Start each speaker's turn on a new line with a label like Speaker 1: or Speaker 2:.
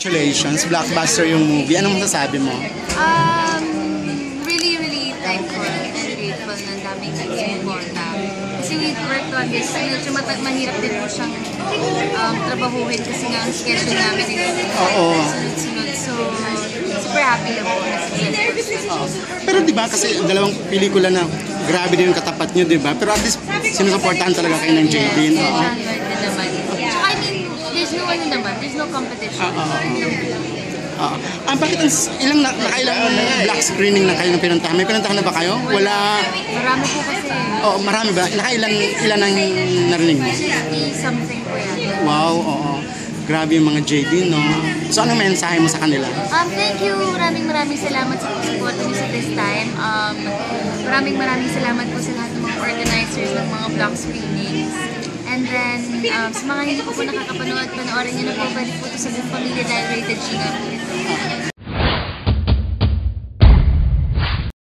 Speaker 1: Congratulations, blockbuster yung movie. Anong masasabi mo?
Speaker 2: Really, really thankful and grateful na daming nag-suporta. Kasi we worked on this. Medyo mahirap din po siyang trabahuhin kasi nga ang schedule namin ay sunod-sunod. So, super happy lang po na successful.
Speaker 1: Pero di ba kasi dalawang pelikula na grabe din yung katapat nyo, di ba? Pero at least sinusuportahan talaga kayo ng JB.
Speaker 2: Yes, din naman. Tsaka I mean, there's no ano naman, there's no competition.
Speaker 1: Bakit nakailang black screening na kayo ng pinuntahan? May pinuntahan na ba kayo? Wala.
Speaker 2: Marami po kasi.
Speaker 1: Oh, marami ba? Ilan ang narinig mo?
Speaker 2: 50-something po yan.
Speaker 1: Wow, oo. Grabe yung mga JD, no? So, anong mensahe mo sa kanila?
Speaker 2: Thank you. Maraming salamat sa support niyo sa this time. Maraming salamat po sa lahat ng mga organizers ng mga block screenings. And then, sa mga hindi po nakakapanood, panoorin niyo na po, balik po ito sa buong pamilya dahil rated G nga po ito.